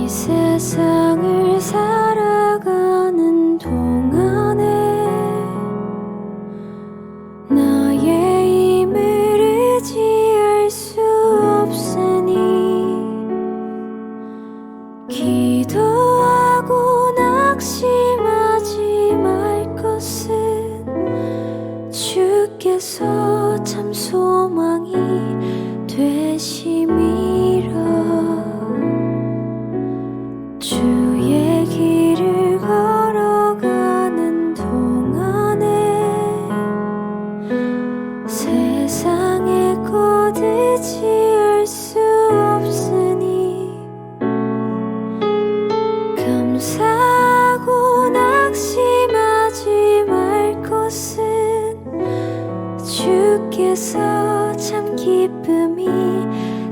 세상을 살아가는 동안에 나의 힘을 의지할 수 없으니 기도하고 낙심하지 말 것은 주께서 참 소망이 되심이라. 주의 길을 걸어가는 동안에 세상의 것 의지할 수 없으니 감사하고 낙심하지 말 것은 주께서 참 기쁨이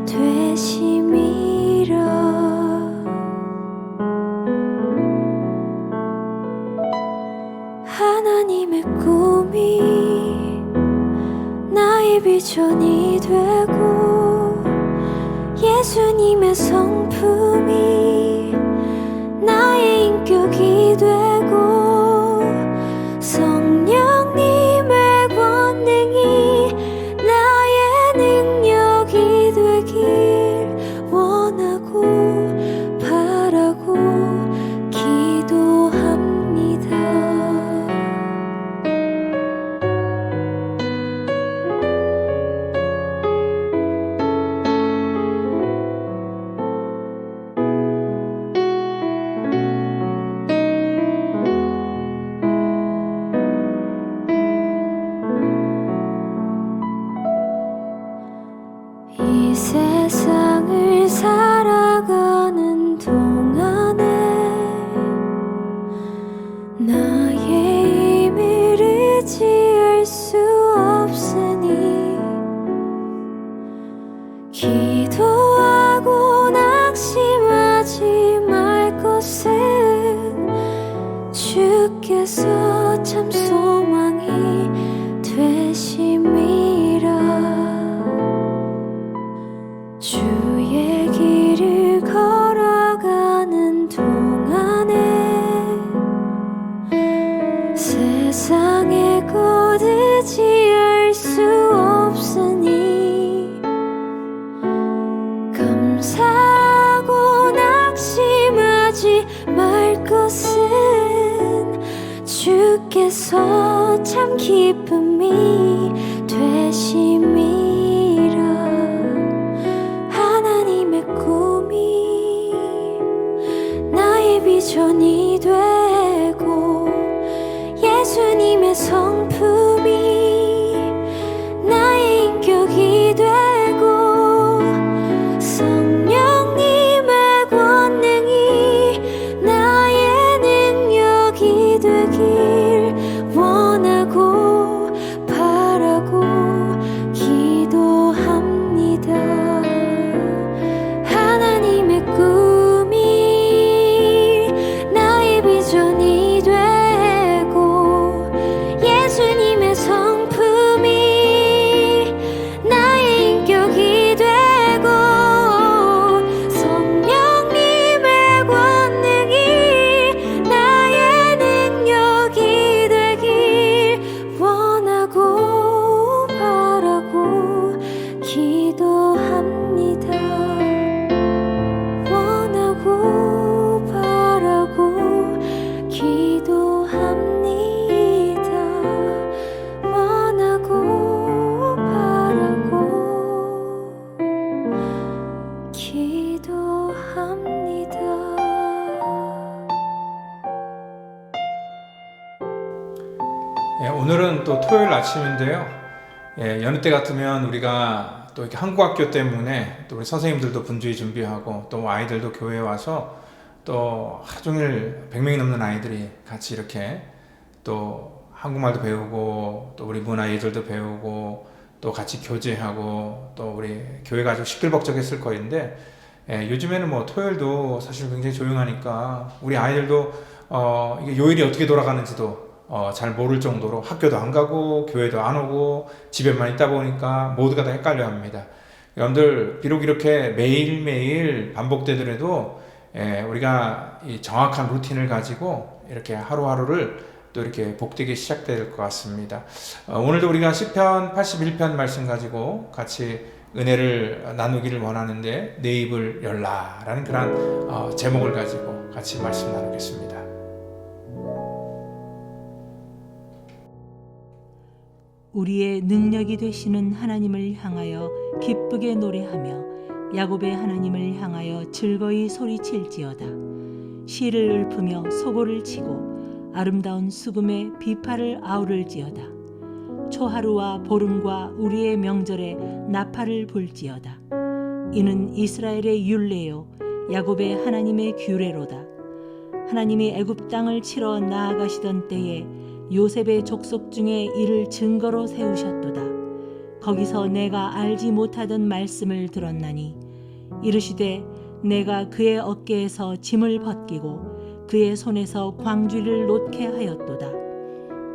되심이라. 하나님의 꿈이 나의 비전이 되고 예수님의 성품이 나의 인격이 되고 성령님의 권능이 나의 능력이 되길 원하고 바라고 기도합니다. 이 세상을 살아가는 동안에 나의 힘을 의지할 수 없으니 기도하고 낙심하지 말 것은 주께서 참 소망이 되심이라. 주의 길을 걸어가는 동안에 세상의 것 의지할 수 없으니 감사하고 낙심하지 말 것은 주께서 참 기쁨이 되심이라. 하나님의 꿈이 나의 비전이 되고 예수님의 성품이 나의 인격이 되고 성령님의 권능이 나의 능력이 되길 원하고 바라고 기도합니다. 하나님의 꿈이 나의 비전이 되고 예수님의 성품이 나의 인격이 되고 성령님의 권능이 나의 능력이 되길 원하고 바라고 기도합니다. 원하고 바라고 기도합니다. 원하고 바라고 기도합니다. 오늘은 또 토요일 아침인데요. 여느 때 같으면 우리가 또 이렇게 한국 학교 때문에 또 우리 선생님들도 분주히 준비하고 또 아이들도 교회에 와서 또 하루 종일 100명이 넘는 아이들이 같이 이렇게 또 한국말도 배우고 또 우리 문화 예절도 배우고 또 같이 교제하고 또 우리 교회가 아주 시끌벅적했을 거인데 요즘에는 뭐 토요일도 사실 굉장히 조용하니까 우리 아이들도 이게 요일이 어떻게 돌아가는지도 잘 모를 정도로 학교도 안 가고 교회도 안 오고 집에만 있다 보니까 모두가 다 헷갈려 합니다. 여러분들 비록 이렇게 매일매일 반복되더라도 우리가 이 정확한 루틴을 가지고 이렇게 하루하루를 또 이렇게 복되게 시작될 것 같습니다. 오늘도 우리가 시편 81편 말씀 가지고 같이 은혜를 나누기를 원하는데 내 입을 열라라는 그런 제목을 가지고 같이 말씀 나누겠습니다. 우리의 능력이 되시는 하나님을 향하여 기쁘게 노래하며 야곱의 하나님을 향하여 즐거이 소리칠지어다. 시를 읊으며 소고를 치고 아름다운 수금에 비파를 아우를지어다. 초하루와 보름과 우리의 명절에 나팔을 불지어다. 이는 이스라엘의 율례요 야곱의 하나님의 규례로다. 하나님이 애굽 땅을 치러 나아가시던 때에 요셉의 족속 중에 이를 증거로 세우셨도다. 거기서 내가 알지 못하던 말씀을 들었나니 이르시되 내가 그의 어깨에서 짐을 벗기고 그의 손에서 광주리를 놓게 하였도다.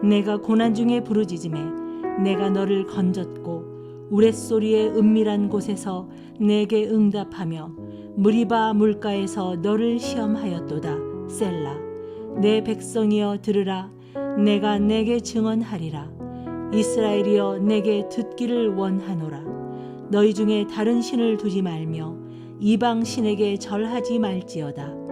내가 고난 중에 부르짖음에 내가 너를 건졌고 우레소리의 은밀한 곳에서 내게 응답하며 무리바 물가에서 너를 시험하였도다. 셀라. 내 백성이여 들으라. 내가 내게 증언하리라. 이스라엘이여 내게 듣기를 원하노라. 너희 중에 다른 신을 두지 말며 이방 신에게 절하지 말지어다.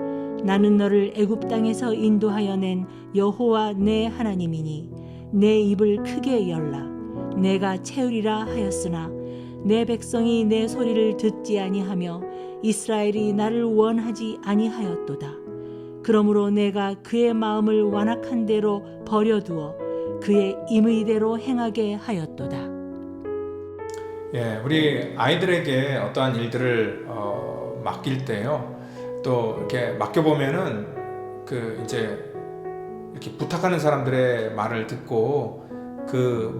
나는 너를 애굽 땅에서 인도하여 낸 여호와 내 하나님이니 내 입을 크게 열라. 내가 채우리라 하였으나 내 백성이 내 소리를 듣지 아니하며 이스라엘이 나를 원하지 아니하였도다. 그러므로 내가 그의 마음을 완악한 대로 버려두어 그의 임의대로 행하게 하였도다. 우리 아이들에게 어떠한 일들을 맡길 때요, 또 이렇게 맡겨보면은 이제 이렇게 부탁하는 사람들의 말을 듣고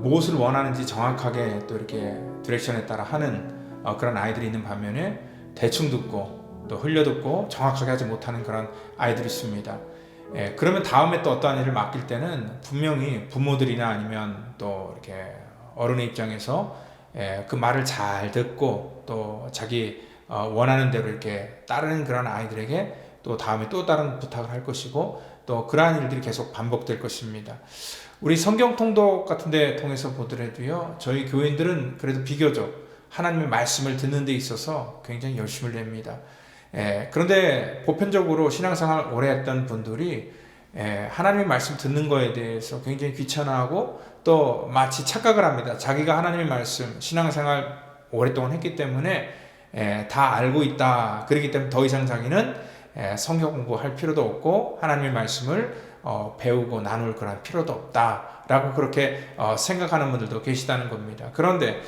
무엇을 원하는지 정확하게 또 이렇게 디렉션에 따라 하는 그런 아이들이 있는 반면에 대충 듣고 또 흘려듣고 정확하게 하지 못하는 그런 아이들이 있습니다. 그러면 다음에 또 어떠한 일을 맡길 때는 분명히 부모들이나 아니면 또 이렇게 어른의 입장에서 그 말을 잘 듣고 또 자기 원하는 대로 이렇게 따르는 그런 아이들에게 또 다음에 또 다른 부탁을 할 것이고 또 그러한 일들이 계속 반복될 것입니다. 우리 성경 통독 같은 데 통해서 보더라도요, 저희 교인들은 그래도 비교적 하나님의 말씀을 듣는 데 있어서 굉장히 열심을 냅니다. 그런데 보편적으로 신앙생활 오래 했던 분들이 하나님의 말씀 듣는 거에 대해서 굉장히 귀찮아하고 또 마치 착각을 합니다. 자기가 하나님의 말씀, 신앙생활 오랫동안 했기 때문에 다 알고 있다. 그렇기 때문에 더 이상 자기는 성경 공부할 필요도 없고 하나님의 말씀을 배우고 나눌 그런 필요도 없다라고 그렇게 생각하는 분들도 계시다는 겁니다. 그런데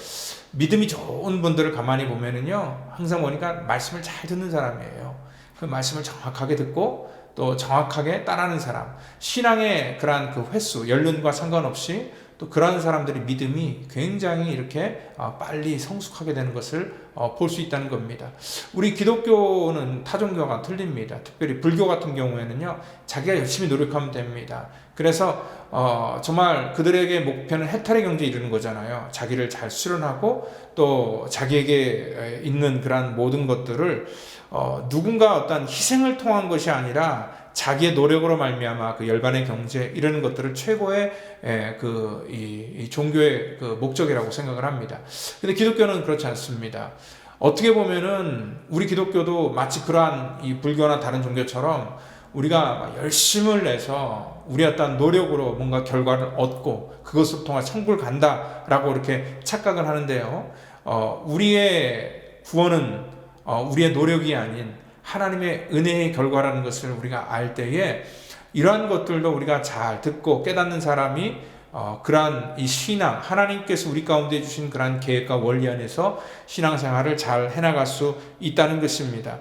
믿음이 좋은 분들을 가만히 보면은요, 항상 보니까 말씀을 잘 듣는 사람이에요. 그 말씀을 정확하게 듣고 또 정확하게 따르는 사람, 신앙의 그러한 그 횟수, 연륜과 상관없이 또 그러한 사람들의 믿음이 굉장히 이렇게 빨리 성숙하게 되는 것을 볼 수 있다는 겁니다. 우리 기독교는 타종교가 틀립니다. 특별히 불교 같은 경우에는요, 자기가 열심히 노력하면 됩니다. 그래서 정말 그들에게 목표는 해탈의 경지에 이르는 거잖아요. 자기를 잘 수련하고 또 자기에게 있는 그런 모든 것들을 누군가 어떤 희생을 통한 것이 아니라 자기의 노력으로 말미암아 그 열반의 경제 이런 것들을 최고의 이 종교의 그 목적이라고 생각을 합니다. 근데 기독교는 그렇지 않습니다. 어떻게 보면은 우리 기독교도 마치 그러한 이 불교나 다른 종교처럼 우리가 열심을 내서 우리 어떤 노력으로 뭔가 결과를 얻고 그것을 통해 천국을 간다라고 이렇게 착각을 하는데요. 우리의 구원은 우리의 노력이 아닌 하나님의 은혜의 결과라는 것을 우리가 알 때에 이러한 것들도 우리가 잘 듣고 깨닫는 사람이 그러한 이 신앙, 하나님께서 우리 가운데 주신 그러한 계획과 원리 안에서 신앙생활을 잘 해나갈 수 있다는 것입니다.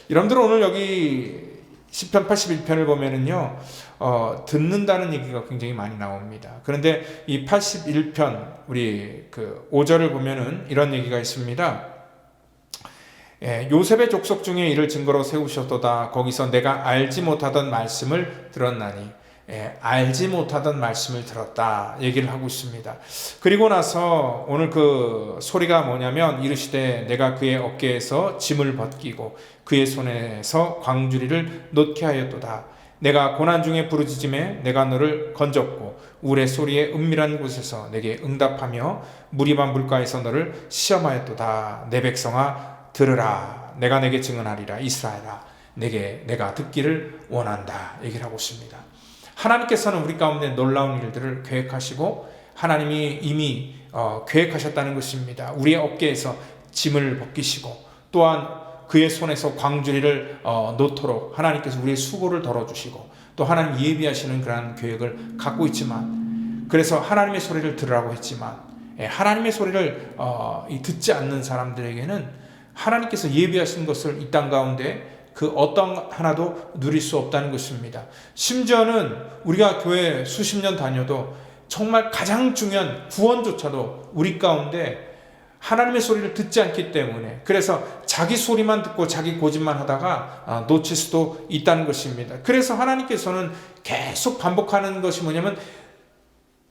여러분들 오늘 여기 시편 81편을 보면은요, 듣는다는 얘기가 굉장히 많이 나옵니다. 그런데 이 81편 우리 5절을 보면은 이런 얘기가 있습니다. 요셉의 족속 중에 이를 증거로 세우셨도다. 거기서 내가 알지 못하던 말씀을 들었나니. 알지 못하던 말씀을 들었다 얘기를 하고 있습니다. 그리고 나서 오늘 그 소리가 뭐냐면 이르시되 내가 그의 어깨에서 짐을 벗기고 그의 손에서 광주리를 놓게 하였도다. 내가 고난 중에 부르짖음에 내가 너를 건졌고 우레 소리의 은밀한 곳에서 내게 응답하며 무리반 물가에서 너를 시험하였도다. 내 백성아 들으라. 내가 내게 증언하리라. 이스라엘아 내가 듣기를 원한다 얘기를 하고 있습니다. 하나님께서는 우리 가운데 놀라운 일들을 계획하시고 하나님이 이미 계획하셨다는 것입니다. 우리의 어깨에서 짐을 벗기시고 또한 그의 손에서 광주리를 놓도록 하나님께서 우리의 수고를 덜어주시고 또 하나님 예비하시는 그러한 계획을 갖고 있지만 그래서 하나님의 소리를 들으라고 했지만 하나님의 소리를 듣지 않는 사람들에게는 하나님께서 예비하신 것을 이 땅 가운데 그 어떤 하나도 누릴 수 없다는 것입니다. 심지어는 우리가 교회 수십 년 다녀도 정말 가장 중요한 구원조차도 우리 가운데 하나님의 소리를 듣지 않기 때문에 그래서 자기 소리만 듣고 자기 고집만 하다가 놓칠 수도 있다는 것입니다. 그래서 하나님께서는 계속 반복하는 것이 뭐냐면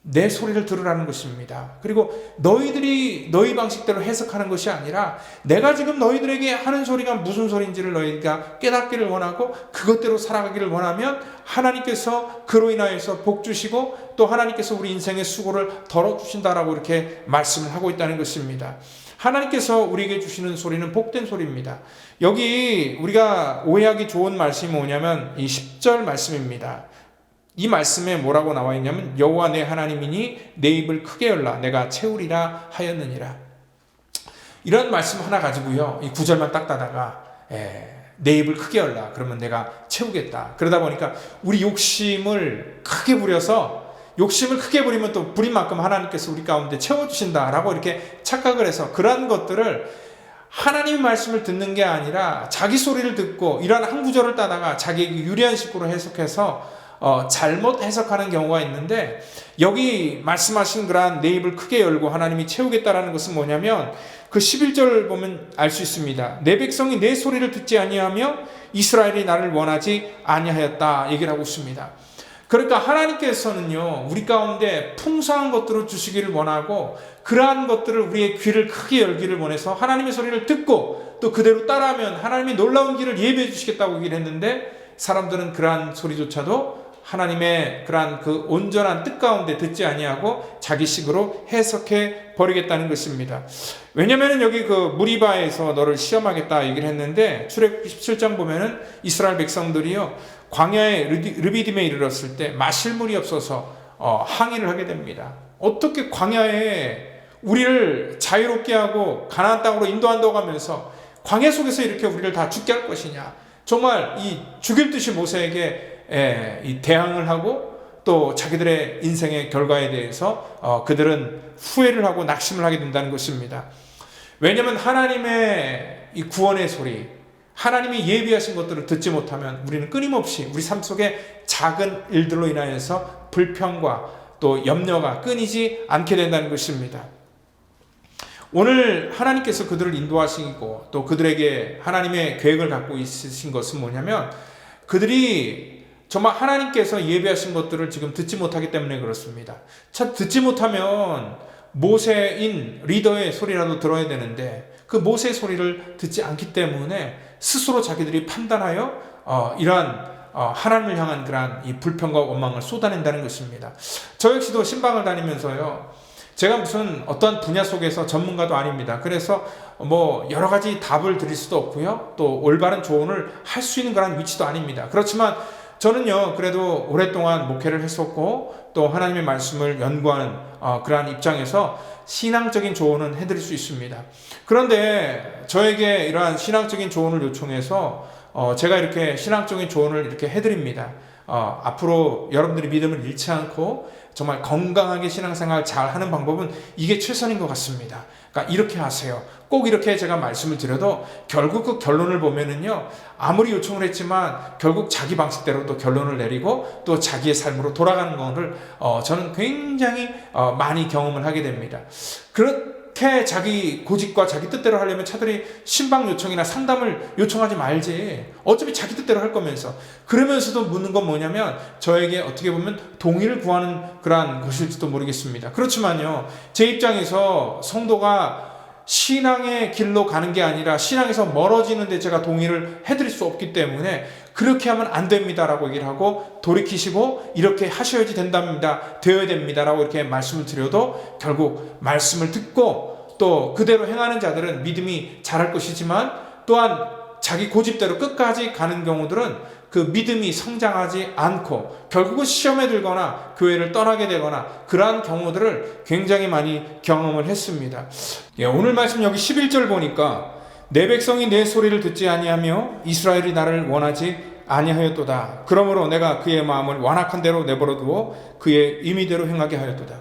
내 소리를 들으라는 것입니다. 그리고 너희들이 너희 방식대로 해석하는 것이 아니라 내가 지금 너희들에게 하는 소리가 무슨 소리인지를 너희가 깨닫기를 원하고 그것대로 살아가기를 원하면 하나님께서 그로 인하여서 복 주시고 또 하나님께서 우리 인생의 수고를 덜어주신다라고 이렇게 말씀을 하고 있다는 것입니다. 하나님께서 우리에게 주시는 소리는 복된 소리입니다. 여기 우리가 오해하기 좋은 말씀이 뭐냐면 이 10절 말씀입니다. 이 말씀에 뭐라고 나와 있냐면 여호와 내 하나님이니 내 입을 크게 열라 내가 채우리라 하였느니라. 이런 말씀 하나 가지고요 이 9절만 딱 따다가 내 입을 크게 열라 그러면 내가 채우겠다. 그러다 보니까 우리 욕심을 크게 부려서 욕심을 크게 부리면 또 부린 만큼 하나님께서 우리 가운데 채워주신다라고 이렇게 착각을 해서 그러한 것들을 하나님의 말씀을 듣는 게 아니라 자기 소리를 듣고 이러한 한 구절을 따다가 자기에게 유리한 식으로 해석해서 잘못 해석하는 경우가 있는데 여기 말씀하신 그러한 내 입을 크게 열고 하나님이 채우겠다라는 것은 뭐냐면 그 11절 보면 알 수 있습니다. 내 백성이 내 소리를 듣지 아니하며 이스라엘이 나를 원하지 아니하였다 얘기를 하고 있습니다. 그러니까 하나님께서는요 우리 가운데 풍성한 것들을 주시기를 원하고 그러한 것들을 우리의 귀를 크게 열기를 원해서 하나님의 소리를 듣고 또 그대로 따라하면 하나님이 놀라운 길을 예비해 주시겠다고 얘기를 했는데 사람들은 그러한 소리조차도 하나님의 그러한 그 온전한 뜻 가운데 듣지 아니하고 자기식으로 해석해 버리겠다는 것입니다. 왜냐하면 여기 그 무리바에서 너를 시험하겠다 얘기를 했는데 출애굽기 17장 보면은 이스라엘 백성들이요 광야의 르비딤에 이르렀을 때 마실 물이 없어서 항의를 하게 됩니다. 어떻게 광야에 우리를 자유롭게 하고 가나안 땅으로 인도한다고 하면서 광야 속에서 이렇게 우리를 다 죽게 할 것이냐. 정말 이 죽일 듯이 모세에게 이 대항을 하고 또 자기들의 인생의 결과에 대해서 그들은 후회를 하고 낙심을 하게 된다는 것입니다. 왜냐하면 하나님의 이 구원의 소리 하나님이 예비하신 것들을 듣지 못하면 우리는 끊임없이 우리 삶 속에 작은 일들로 인하여서 불평과 또 염려가 끊이지 않게 된다는 것입니다. 오늘 하나님께서 그들을 인도하시고 또 그들에게 하나님의 계획을 갖고 있으신 것은 뭐냐면 그들이 정말 하나님께서 예비하신 것들을 지금 듣지 못하기 때문에 그렇습니다. 참 듣지 못하면 모세인 리더의 소리라도 들어야 되는데 그 모세의 소리를 듣지 않기 때문에 스스로 자기들이 판단하여 이러한 하나님을 향한 그러한 이 불평과 원망을 쏟아낸다는 것입니다. 저 역시도 신방을 다니면서요. 제가 무슨 어떤 분야 속에서 전문가도 아닙니다. 그래서 뭐 여러 가지 답을 드릴 수도 없고요. 또 올바른 조언을 할 수 있는 그런 위치도 아닙니다. 그렇지만 저는요 그래도 오랫동안 목회를 했었고 또 하나님의 말씀을 연구하는 그러한 입장에서 신앙적인 조언은 해드릴 수 있습니다. 그런데 저에게 이러한 신앙적인 조언을 요청해서 제가 이렇게 신앙적인 조언을 이렇게 해드립니다. 앞으로 여러분들이 믿음을 잃지 않고 정말 건강하게 신앙생활 잘 하는 방법은 이게 최선인 것 같습니다. 그러니까 이렇게 하세요. 꼭 이렇게 제가 말씀을 드려도 결국 그 결론을 보면은요 아무리 요청을 했지만 결국 자기 방식대로 또 결론을 내리고 또 자기의 삶으로 돌아가는 것을 저는 굉장히 많이 경험을 하게 됩니다. 그렇게 자기 고집과 자기 뜻대로 하려면 차라리 신방 요청이나 상담을 요청하지 말지. 어차피 자기 뜻대로 할 거면서. 그러면서도 묻는 건 뭐냐면 저에게 어떻게 보면 동의를 구하는 그러한 것일지도 모르겠습니다. 그렇지만요, 제 입장에서 성도가 신앙의 길로 가는 게 아니라 신앙에서 멀어지는데 제가 동의를 해드릴 수 없기 때문에 그렇게 하면 안 됩니다라고 얘기를 하고 돌이키시고 이렇게 하셔야지 된답니다, 되어야 됩니다라고 이렇게 말씀을 드려도 결국 말씀을 듣고 또 그대로 행하는 자들은 믿음이 자랄 것이지만 또한 자기 고집대로 끝까지 가는 경우들은 그 믿음이 성장하지 않고 결국은 시험에 들거나 교회를 떠나게 되거나 그러한 경우들을 굉장히 많이 경험을 했습니다. 오늘 말씀 여기 11절 보니까 내 백성이 내 소리를 듣지 아니하며 이스라엘이 나를 원하지 아니하였도다. 그러므로 내가 그의 마음을 완악한 대로 내버려 두어 그의 임의대로 행하게 하였도다.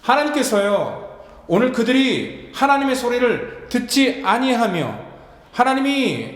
하나님께서요, 오늘 그들이 하나님의 소리를 듣지 아니하며 하나님이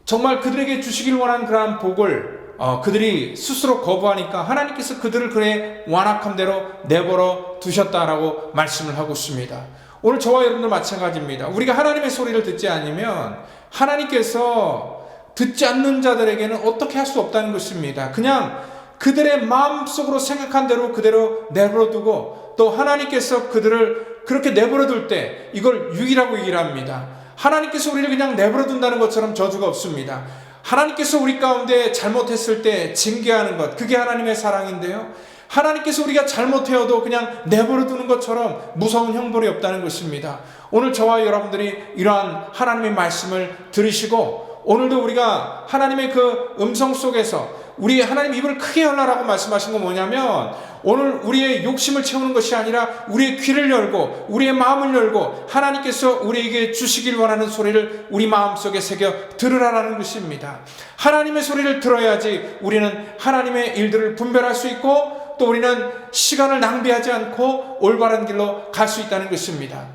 정말 그들에게 주시길 원하는 그러한 복을 그들이 스스로 거부하니까 하나님께서 그들을 그의 완악한 대로 내버려 두셨다라고 말씀을 하고 있습니다. 오늘 저와 여러분들 마찬가지입니다. 우리가 하나님의 소리를 듣지 않으면 하나님께서 듣지 않는 자들에게는 어떻게 할 수 없다는 것입니다. 그냥 그들의 마음속으로 생각한 대로 그대로 내버려 두고 또 하나님께서 그들을 그렇게 내버려 둘 때 이걸 유기라고 얘기를 합니다. 하나님께서 우리를 그냥 내버려 둔다는 것처럼 저주가 없습니다. 하나님께서 우리 가운데 잘못했을 때 징계하는 것, 그게 하나님의 사랑인데요, 하나님께서 우리가 잘못해도 그냥 내버려 두는 것처럼 무서운 형벌이 없다는 것입니다. 오늘 저와 여러분들이 이러한 하나님의 말씀을 들으시고 오늘도 우리가 하나님의 그 음성 속에서 우리 하나님 입을 크게 열라라고 말씀하신 건 뭐냐면 오늘 우리의 욕심을 채우는 것이 아니라 우리의 귀를 열고 우리의 마음을 열고 하나님께서 우리에게 주시길 원하는 소리를 우리 마음속에 새겨 들으라라는 것입니다. 하나님의 소리를 들어야지 우리는 하나님의 일들을 분별할 수 있고 또 우리는 시간을 낭비하지 않고 올바른 길로 갈 수 있다는 것입니다.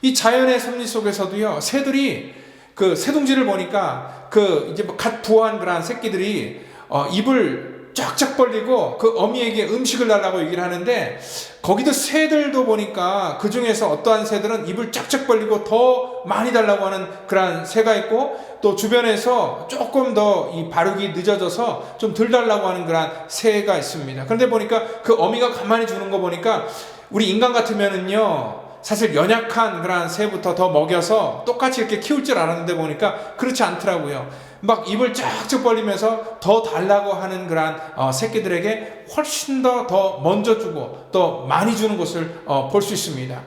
이 자연의 섭리 속에서도요, 새들이 그 새둥지를 보니까 그 이제 갓 부화한 그러한 새끼들이 입을 쫙쫙 벌리고 그 어미에게 음식을 달라고 얘기를 하는데 거기도 새들도 보니까 그 중에서 어떠한 새들은 입을 쫙쫙 벌리고 더 많이 달라고 하는 그런 새가 있고 또 주변에서 조금 더 이 발육이 늦어져서 좀 덜 달라고 하는 그런 새가 있습니다. 그런데 보니까 그 어미가 가만히 주는 거 보니까 우리 인간 같으면은요, 사실 연약한 그런 새부터 더 먹여서 똑같이 이렇게 키울 줄 알았는데 보니까 그렇지 않더라고요. 막 입을 쫙쫙 벌리면서 더 달라고 하는 그런 새끼들에게 훨씬 더 먼저 주고 또 많이 주는 것을 볼 수 있습니다.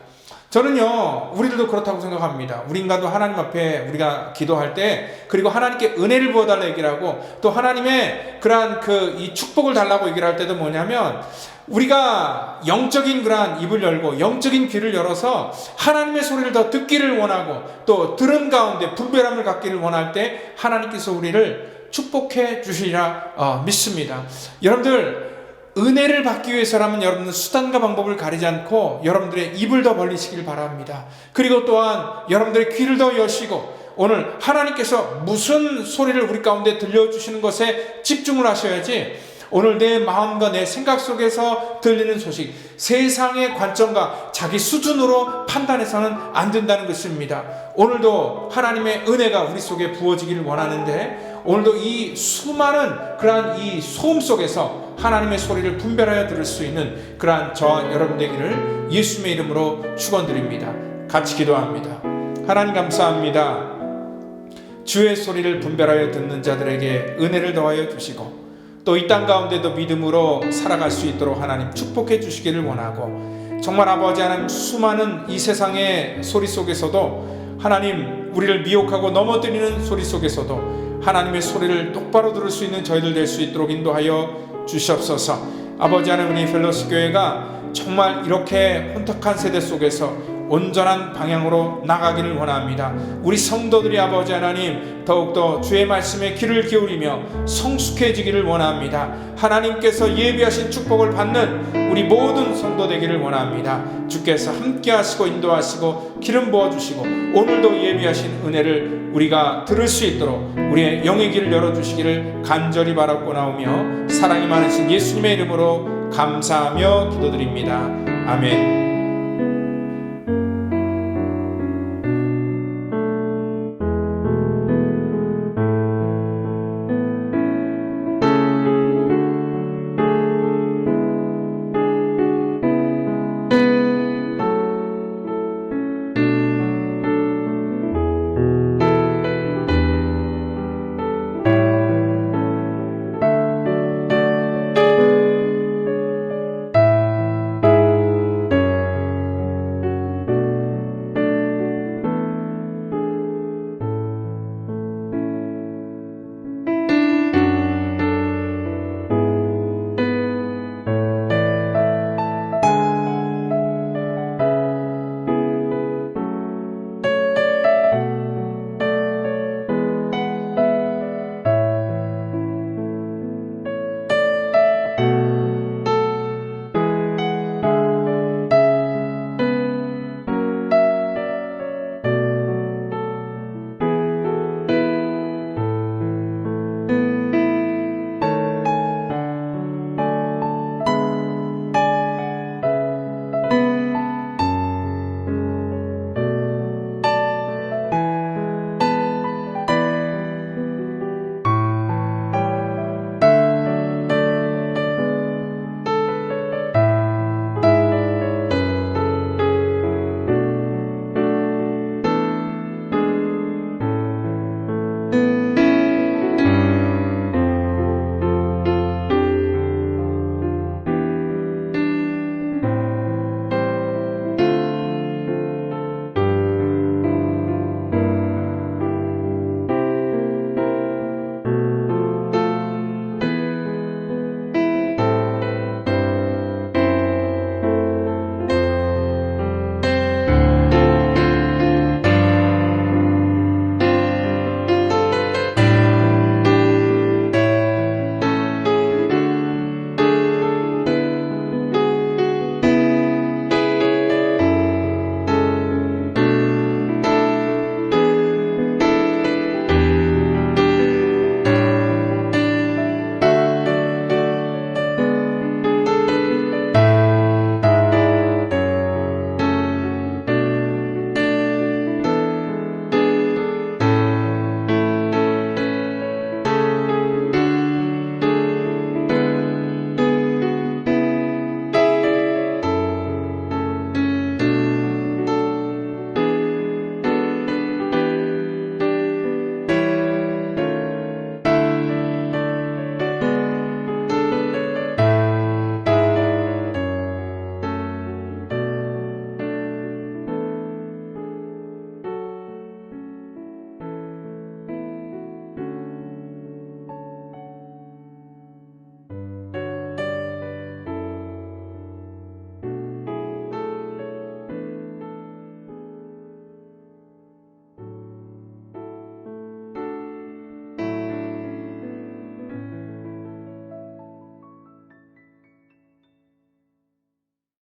저는요, 우리들도 그렇다고 생각합니다. 우리 인간도 하나님 앞에 우리가 기도할 때 그리고 하나님께 은혜를 부어달라 얘기를 하고 또 하나님의 그러한 이 축복을 달라고 얘기를 할 때도 뭐냐면 우리가 영적인 그러한 입을 열고 영적인 귀를 열어서 하나님의 소리를 더 듣기를 원하고 또 들은 가운데 분별함을 갖기를 원할 때 하나님께서 우리를 축복해 주시리라 믿습니다. 여러분들 은혜를 받기 위해서라면 여러분은 수단과 방법을 가리지 않고 여러분들의 입을 더 벌리시길 바랍니다. 그리고 또한 여러분들의 귀를 더 여시고 오늘 하나님께서 무슨 소리를 우리 가운데 들려주시는 것에 집중을 하셔야지 오늘 내 마음과 내 생각 속에서 들리는 소식, 세상의 관점과 자기 수준으로 판단해서는 안 된다는 것입니다. 오늘도 하나님의 은혜가 우리 속에 부어지기를 원하는데 오늘도 이 수많은 그러한 이 소음 속에서 하나님의 소리를 분별하여 들을 수 있는 그러한 저와 여러분 되기를 예수님의 이름으로 축원드립니다. 같이 기도합니다. 하나님 감사합니다. 주의 소리를 분별하여 듣는 자들에게 은혜를 더하여 주시고 또 이 땅 가운데도 믿음으로 살아갈 수 있도록 하나님 축복해 주시기를 원하고 정말 아버지 하나님 수많은 이 세상의 소리 속에서도 하나님 우리를 미혹하고 넘어뜨리는 소리 속에서도 하나님의 소리를 똑바로 들을 수 있는 저희들 될 수 있도록 인도하여 주시옵소서. 아버지 하나님 우리 펠로시 교회가 정말 이렇게 혼탁한 세대 속에서 온전한 방향으로 나가기를 원합니다. 우리 성도들이 아버지 하나님 더욱더 주의 말씀에 귀를 기울이며 성숙해지기를 원합니다. 하나님께서 예비하신 축복을 받는 우리 모든 성도 되기를 원합니다. 주께서 함께 하시고 인도하시고 기름 부어주시고 오늘도 예비하신 은혜를 우리가 들을 수 있도록 우리의 영의 길을 열어주시기를 간절히 바라고 나오며 사랑이 많으신 예수님의 이름으로 감사하며 기도드립니다. 아멘.